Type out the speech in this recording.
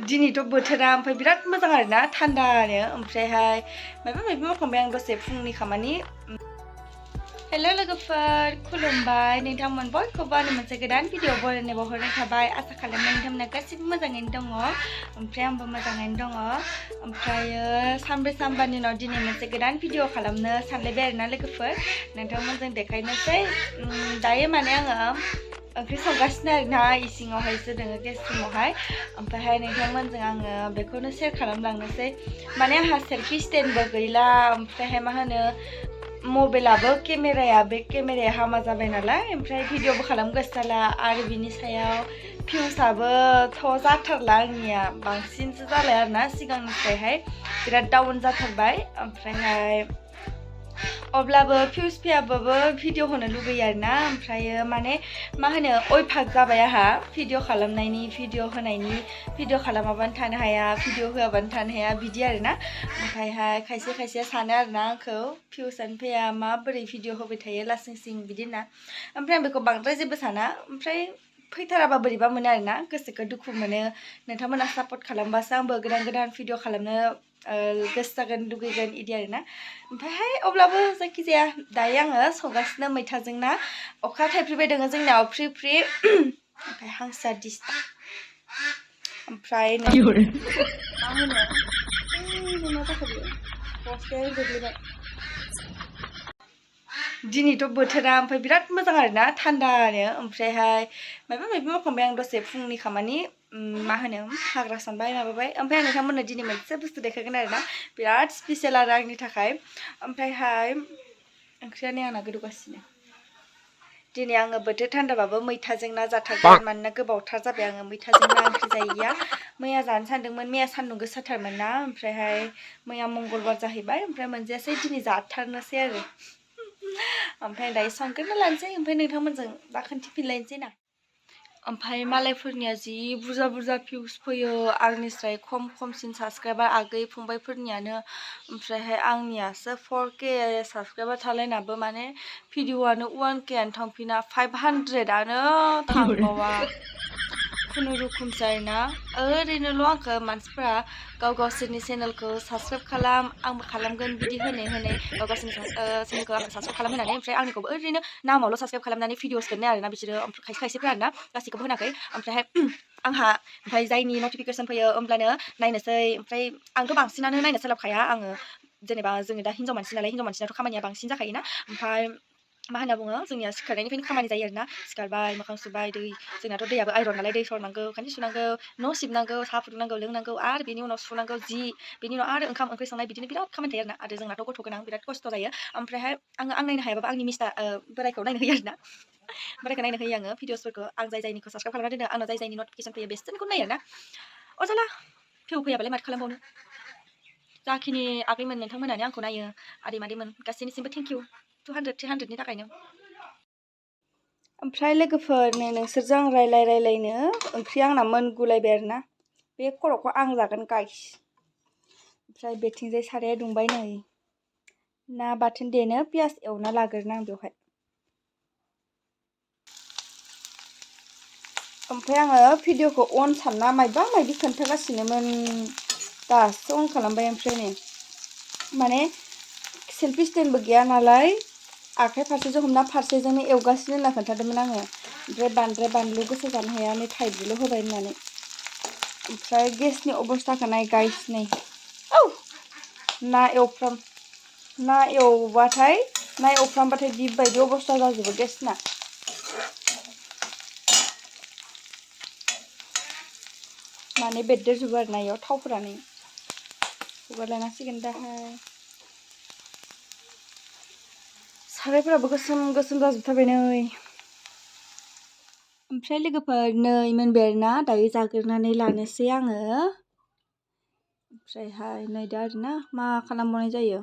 दिनैथ' बोथोरा ओमफ्राय बिराद मोजां आरोना थान्दानो ओमफ्रायहाय माबा माबि मावखांबाय आं दसे फुंनि खामानि। हेल' लोगोफोर खुलुमबाय नोंथांमोन बयखौबो आंनि मोनसे गोदान भिडिअ बरायनाय बावहरनाय थाबाय। आसा खालामो नोंथांमोना गासिबो मोजाङैनो दङ ओमफ्राय आंबो मोजाङैनो दङ। ओमफ्रायो सानब्रै सानबानि उनाव दिनै मोनसे गोदान भिडिअ खालामनो सानलायबाय आरोना लोगोफोर नोंथांमोनजों देखायनोसै। दायो माने आङो ओंख्रि संगासिनो आरोना इसिङावहायसो दोङो गेस रुमावहाय ओमफ्रायहाय नोंथांमोनजों आङो बेखौनो शेयार खालामलांनोसै। माने आंहा सेल्फि स्टेन्डबो गैला ओमफ्रायहाय मा होनो मबाइलाबो बे केमेराया हामा जाबाय नालाय ओमफ्राय भिडिअबो खालामनो गोसो जाला आरो बिनि सायाव भिउसआबोथ' जाथारला आंनिया बांसिनसो जालाय आरोना सिगांनिफ्रायहाय बिराद डाउन जाथारबाय। ओमफ्रायहाय अब्लाबो भिउस फैयाबाबो भिडिअ होनो लुगैयो आरोना ओमफ्रायो माने मा होनो अयभाग जाबाय आंहा भिडिअ खालामनायनि भिडिअ होनायनि भिडिअ खालामाबानो थानो हाया भिडिअ होआबानो थानो हाया बिदि आरोना। ओमफ्रायहाय खायसे खायसे सानो आरोना आंखौ भिउसआनो फैया माबोरै भिडिअ होबाय थायो लासिं सिं बिदि होनना ओमफ्राय आं बेखौ बांद्राय जेबो साना ओमफ्राय फैथाराबा बोरैबा मोनो आरोना गोसोखौ दुखु मोनो। नोंथांमोना सापर्ट खालामबासो आंबो गोदान गोदान भिडिअ खालामनो गोसो जागोन लुगैगोन इदि आरोना। ओमफ्रायहाय अब्लाबो जायखिजाया दायो आङो संगासिनो मैथाजों ना अखा थाइफ्रिबाय दङ जोंनाव फ्रि फ्रि ओमफ्राय हांसोआ दिस्टार्ब ओमफ्राय मा होनो मा जाखो बेयो बस्थाया गोग्लैबाय। दिनैथ' बोथोरा ओमफ्राय बिराद मोजां आरोना थान्दानो ओमफ्रायहाय माबा माबि मावखांबाय आं दसे फुंनि खामानि मा होनो हाग्रा सानबाय माबाबाय ओमफ्राय आं नोंथांमोननो दिनै मोनसे बुस्थु देखायगोन आरोना बिराद स्पेसियेल आरो आंनि थाखाय। ओमफ्रायहाय ओंख्रियानो आंना गोदौगासिनो। दिनै आङो बोथोर थान्दाबाबो मैथाजों ना जाथारगोन मानोना गोबावथार जाबाय आङो मैथाजों ना ओंख्रि जायैया। मैया जानो सानदोंमोन मैया सान्दुं गोसाथारमोन ना ओमफ्रायहाय मैया मंगलबार जाहैबाय ओमफ्राय मोनजायासै दिनै जाथारनोसै आरो। ओमफ्राय दायो संग्रोना लानोसै ओमफ्राय नोंथांमोनजों दा खोन्थिफिनलायनोसै ना। ओमफ्राय मालायफोरनिया जि बुरजा बुरजा भिउस फैयो आंनिफ्राय खमसिन साबसक्राइबार आगै फंबायफोरनियानो ओमफ्रायहाय आंनियासो 4K साबसक्राइबार थालायनाबो माने भिडिअआनो 1Kआनो थांफिना 500आनो थांबावा खुनुरुखुमसो आरोना। ओरैनोल' आंखौ मानसिफोरा गावसोरनि चेनेलखौ साबसक्राइब खालाम आंबो खालामगोन बिदि होनै गाव गावसोरनि चेनेलखौ आंखौ साबसक्राइब खालामहोनानै ओमफ्राय आंनिखौबो ओरैनो नामावल' साबसक्राइब खालामनानै भिडिअस दोननाय आरोना बिसोरो खायसे खायसेफ्रा आरोना गासैखौबो होनाखै। ओमफ्रायहाय आंहा ओमफ्राय जायनि नटिफिकेसन फैयो होमब्लानो नायनोसै ओमफ्राय आंथ' बांसिनानो नायनो सोलाबखाया आङो जेनेबा जोङो दा हिन्जाव मानसि नालाय हिन्जाव मानसिनाथ' खामानिया बांसिन जाखायोना। ओमफ्राय मा होनना बुङो जोंनिया सिखारनायनिफ्रायनो खामानि जायो आरोना सिखारबाय मोखां सुबाय दै जोंनाथ' दैयाबो आइरन नालाय दै सरनांगौ खान्थि सुनांगौ न' सिबनांगौ साहा फुदुंनांगौ लोंनांगौ आरो बेनि उनाव सुनांगौ जि बेनि उनाव आरो ओंखाम ओंख्रि संनाय बिदिनो बिराद खामानि थायो आरोना आरो जोंनाथ' गथ' गोनां बिराद खस्थ' जायो। ओमफ्रायहाय आं नायनो हायाबाबो आंनि मिस्टार बोरायखौ नायनो होयो आरोना बोरायखौ नायनो होयो आङो भिडिअसफोरखौ आं जायनिखौ साबसक्राइब खालामना दोनो आंनाव जायनि नटिफिकेसन फैयो बेसोरनिखौ नायो आरोना। अरजाला भिउ फैयाबालाय माथो खालामबावनो जाखिनि आगैमोन नोंथांमोनानो आंखौ नायो आदै मादैमोन गासैनिसिमबो थेंक इउ 200 300नि थाखायनो। ओमफ्राय लोगोफोर नोंसोरजों आं रायलायनो ओंख्रिया आंना मोनगुलायबाय आरोना बे खर'खौ आं जागोन गाइस। ओमफ्राय बेथिंजाय साराया दुंबाय नै ना बाथोन देनो पियास एवना लाग्रोनो आं बेवहाय। ओमफ्राय आङो भिडिअखौ अन सानना मायबा मायबि खोन्थागासिनोमोन दासो अन खालामबाय। ओमफ्राय नै माने सेल्फि स्टेन्डबो गैया नालाय आखाइ फारसेजों हमना फारसेजोंनो एवगासिनो होनना खोन्थादोंमोन आङो। ओमफ्राय बांद्राय बानलु गोसा जानो हाया नै थाइब्रैल' होबाय होननानै। ओमफ्राय गेसनि अबस्थाखौ नाय गाइस नै ना एवफ्रामबाथाय बिबायदि अबस्था जाजोबो गेसना। माने बेरदेरजोबो आरोना इयाव थावफोरानो हगारलायनांसिगोन दाहाय। सारायफोराबो गोसोम गोसोम जाजोबथारबाय नै। ओमफ्राय लोगोफोर नै मोनबाय आरोना दायो जाग्रोनानै लानोसै आङो। ओमफ्रायहाय नै दा आरोना मा खालामबावनाय जायो